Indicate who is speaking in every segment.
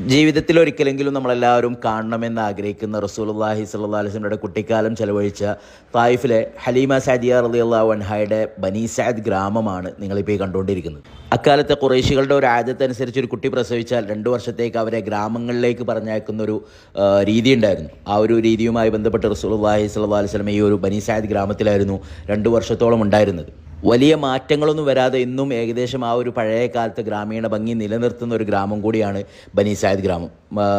Speaker 1: ജീവിതത്തിൽ ഒരിക്കലെങ്കിലും നമ്മളെല്ലാവരും കാണണമെന്ന് ആഗ്രഹിക്കുന്ന റസൂലുള്ളാഹി സ്വല്ലല്ലാഹു അലൈഹി വസല്ലമയുടെ കുട്ടിക്കാലം ചെലവഴിച്ച തായിഫിലെ ഹലീമ സഅദിയ റളിയല്ലാഹു അൻഹയുടെ ബനി സഅദ് ഗ്രാമമാണ് നിങ്ങളിപ്പോൾ ഈ കണ്ടുകൊണ്ടിരിക്കുന്നത്. അക്കാലത്തെ ഖുറൈശികളുടെ ഒരു ആദത്തനുസരിച്ച് ഒരു കുട്ടി പ്രസവിച്ചാൽ 2 വർഷത്തേക്ക് അവരെ ഗ്രാമങ്ങളിലേക്ക് പറഞ്ഞയക്കുന്ന ഒരു രീതി ഉണ്ടായിരുന്നു. ആ ഒരു രീതിയുമായി ബന്ധപ്പെട്ട് റസൂലുള്ളാഹി സ്വല്ലല്ലാഹു അലൈഹി വസല്ലം ഈ ഒരു ബനി സഅദ് ഗ്രാമത്തിലായിരുന്നു 2 വർഷത്തോളം ഉണ്ടായിരുന്നത്. വലിയ മാറ്റങ്ങളൊന്നും വരാതെ ഇന്നും ഏകദേശം ആ ഒരു പഴയ കാലത്തെ ഗ്രാമീണ ഭംഗി നിലനിർത്തുന്ന ഒരു ഗ്രാമം കൂടിയാണ് ബനി സഅദ് ഗ്രാമം.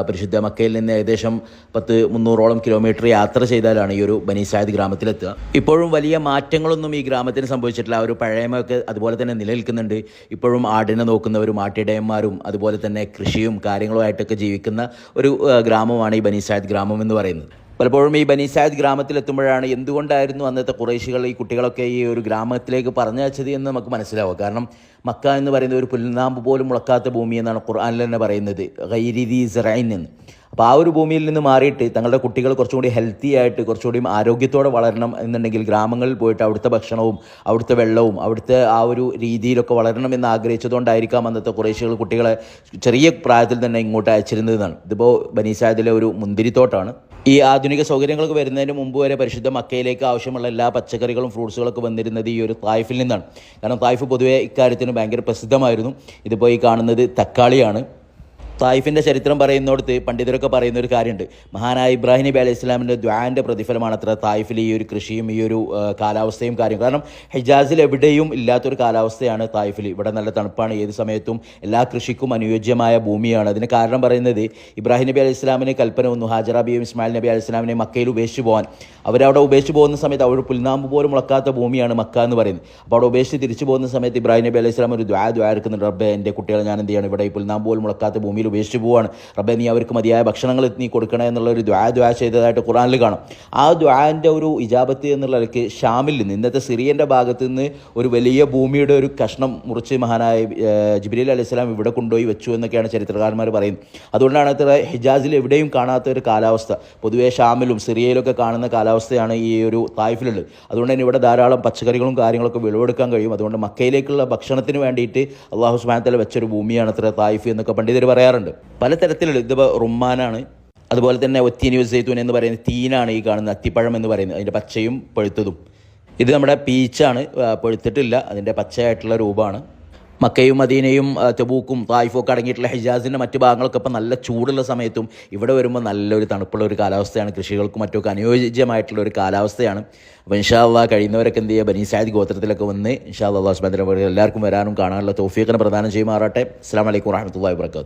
Speaker 1: പരിശുദ്ധ മക്കയിൽ നിന്ന് ഏകദേശം 300ഓളം കിലോമീറ്റർ യാത്ര ചെയ്താലാണ് ഈ ഒരു ബനി സഅദ് ഗ്രാമത്തിലെത്തുക. ഇപ്പോഴും വലിയ മാറ്റങ്ങളൊന്നും ഈ ഗ്രാമത്തിന് സംഭവിച്ചിട്ടില്ല. ആ ഒരു പഴയമൊക്കെ അതുപോലെ തന്നെ നിലനിൽക്കുന്നുണ്ട്. ഇപ്പോഴും ആടിനെ നോക്കുന്നവരും ആട്ടിടയന്മാരും അതുപോലെ തന്നെ കൃഷിയും കാര്യങ്ങളുമായിട്ടൊക്കെ ജീവിക്കുന്ന ഒരു ഗ്രാമമാണ് ഈ ബനി സഅദ് ഗ്രാമം എന്ന് പറയുന്നത്. പലപ്പോഴും ഈ ബനി സഅദ് ഗ്രാമത്തിലെത്തുമ്പോഴാണ് എന്തുകൊണ്ടായിരുന്നു അന്നത്തെ ഖുറൈശികൾ ഈ കുട്ടികളൊക്കെ ഈ ഒരു ഗ്രാമത്തിലേക്ക് പറഞ്ഞയച്ചത് എന്ന് നമുക്ക് മനസ്സിലാവും. കാരണം മക്ക എന്ന് പറയുന്നത് ഒരു പുൽനാമ്പ് പോലും മുളക്കാത്ത ഭൂമി എന്നാണ് ഖുർആനിൽ തന്നെ പറയുന്നത്, ഗൈരി ദീ സറഇൻ എന്ന്. അപ്പോൾ ആ ഒരു ഭൂമിയിൽ നിന്ന് മാറിയിട്ട് തങ്ങളുടെ കുട്ടികൾ കുറച്ചും കൂടി ഹെൽത്തി ആയിട്ട് കുറച്ചുകൂടി ആരോഗ്യത്തോടെ വളരണം എന്നുണ്ടെങ്കിൽ ഗ്രാമങ്ങളിൽ പോയിട്ട് അവിടുത്തെ ഭക്ഷണവും അവിടുത്തെ വെള്ളവും അവിടുത്തെ ആ ഒരു രീതിയിലൊക്കെ വളരണം എന്ന് ആഗ്രഹിച്ചതുകൊണ്ടായിരിക്കാം അന്നത്തെ ഖുറൈശികൾ കുട്ടികളെ ചെറിയ പ്രായത്തിൽ തന്നെ ഇങ്ങോട്ട് അയച്ചിരുന്നതാണ്. ഇതിപ്പോൾ ബനി സഅദിലെ ഒരു മുന്തിരിത്തോട്ടാണ്. ഈ ആധുനിക സൗകര്യങ്ങളൊക്കെ വരുന്നതിന് മുമ്പ് വരെ പരിശുദ്ധ മക്കയിലേക്ക് ആവശ്യമുള്ള എല്ലാ പച്ചക്കറികളും ഫ്രൂട്ട്സുകളൊക്കെ വന്നിരുന്നത് ഈ ഒരു തായിഫിൽ നിന്നാണ്. കാരണം തായിഫ് പൊതുവെ ഇക്കാര്യത്തിന് ഭയങ്കര പ്രസിദ്ധമായിരുന്നു. ഇതിപ്പോൾ ഈ കാണുന്നത് തക്കാളിയാണ്. തായിഫിൻ്റെ ചരിത്രം പറയുന്നിടത്ത് പണ്ഡിതരൊക്കെ പറയുന്ന ഒരു കാര്യമുണ്ട്. മഹാനായ ഇബ്രാഹിം നബി അലൈഹി ഇസ്ലാമിൻ്റെ ദ്വാൻ്റെ പ്രതിഫലമാണ് അത്ര തായിഫിൽ ഈ ഒരു കൃഷിയും ഈ ഒരു കാലാവസ്ഥയും കാര്യം. കാരണം ഹിജാസിൽ എവിടെയും ഇല്ലാത്തൊരു കാലാവസ്ഥയാണ് തായിഫിൽ. ഇവിടെ നല്ല തണുപ്പാണ്, ഏത് സമയത്തും എല്ലാ കൃഷിക്കും അനുയോജ്യമായ ഭൂമിയാണ്. അതിന് കാരണം പറയുന്നത് ഇബ്രാഹിം നബി അലൈഹി ഇസ്ലാമിന് കൽപ്പന വന്നു ഹാജറ ബിയും ഇസ്മായിൽ നബി അലൈഹി ഇസ്ലാമിനെ മക്കയിൽ ഉപേക്ഷിച്ച് പോകാൻ. അവരവിടെ ഉപേക്ഷിച്ച് പോകുന്ന സമയത്ത് അവിടെ പുൽനാമ്പ് പോലും മുളക്കാത്ത ഭൂമിയാണ് മക്ക എന്ന് പറയുന്നത്. അപ്പോൾ അവിടെ ഉപേക്ഷിച്ച് തിരിച്ചു പോകുന്ന സമയത്ത് ഇബ്രാഹിം നബി അലൈഹി ഇസ്ലാം ഒരു ദ്വാരക്കുന്നുണ്ട്, റബ്ബേ എൻ്റെ കുട്ടികളെ ഞാൻ എന്ത് ചെയ്യണം, ഇവിടെ ഈ പുൽനാമ്പ് പോലും മുളക്കാത്ത ഭൂമിയിൽ ഉപേക്ഷിച്ച് പോവാണ്, റബ്ബേ നീ അവർക്ക് മതിയായ ഭക്ഷണങ്ങൾ നീ കൊടുക്കണേ എന്നുള്ളൊരു ദ്വാ ചെയ്തതായിട്ട് ഖുർആനിൽ കാണാം. ആ ദ്വാൻ്റെ ഒരു ഇജാബത്ത് എന്നുള്ളവർക്ക് ഷാമിൽ നിന്ന്, ഇന്നത്തെ സിറിയൻ്റെ ഭാഗത്ത് നിന്ന് ഒരു വലിയ ഭൂമിയുടെ ഒരു കഷ്ണം മുറിച്ച് മഹാനായ ജിബ്രീൽ അലൈഹി സ്വലാം ഇവിടെ കൊണ്ടുപോയി വെച്ചു എന്നൊക്കെയാണ് ചരിത്രകാരന്മാർ പറയുന്നത്. അതുകൊണ്ടാണ് അത്ര ഹിജാസിൽ എവിടെയും കാണാത്ത ഒരു കാലാവസ്ഥ, പൊതുവെ ഷാമിലും സിറിയയിലൊക്കെ കാണുന്ന കാലാവസ്ഥയാണ് ഈ ഒരു തായിഫിലുള്ളത്. അതുകൊണ്ട് തന്നെ ഇവിടെ ധാരാളം പച്ചക്കറികളും കാര്യങ്ങളൊക്കെ വിളവെടുക്കാൻ കഴിയും. അതുകൊണ്ട് മക്കയിലേക്കുള്ള ഭക്ഷണത്തിന് വേണ്ടിയിട്ട് അള്ളാഹു സുബ്ഹാനഹു വ തആല വെച്ചൊരു ഭൂമിയാണ് അത്ര തായിഫ് എന്നൊക്കെ പണ്ഡിതർ പറയാറുണ്ട്. പലതരത്തിലുള്ള ഇത് റുമ്മാനാണ്, അതുപോലെ തന്നെ ഒത്തീനി സൈത്തൂൻ എന്ന് പറയുന്നത് തീനാണ്, ഈ കാണുന്ന അത്തിപ്പഴം എന്ന് പറയുന്നത്, അതിൻ്റെ പച്ചയും പഴുത്തതും. ഇത് നമ്മുടെ പീച്ചാണ്, പഴുത്തിട്ടില്ല, അതിൻ്റെ പച്ചയായിട്ടുള്ള രൂപമാണ്. മക്കയും മദീനയും തബൂക്കും തായിഫും ഒക്കെ അടങ്ങിയിട്ടുള്ള ഹിജാസിൻ്റെ മറ്റു ഭാഗങ്ങളൊക്കെ ഇപ്പോൾ നല്ല ചൂടുള്ള സമയത്തും ഇവിടെ വരുമ്പോൾ നല്ലൊരു തണുപ്പുള്ള ഒരു കാലാവസ്ഥയാണ്. കൃഷികൾക്കും മറ്റൊക്കെ അനുയോജ്യമായിട്ടുള്ള ഒരു കാലാവസ്ഥയാണ്. അപ്പോൾ ഇൻഷാ അല്ലാഹ് കഴിയുന്നവരൊക്കെ എന്ത് ചെയ്യുക, ബനി സഅദ് ഗോത്രത്തിലൊക്കെ വന്ന് ഇൻഷാ അല്ലാഹ് അല്ലാഹു സുബ്ഹാനഹു വ തആല എല്ലാവർക്കും വരാനും കാണാനുള്ള തൗഫീഖിനെ പ്രദാനം ചെയ്യുമാറാട്ടെ. അസ്സലാമു അലൈക്കും വറഹ്മത്തുള്ളാഹി വബറകാതുഹു.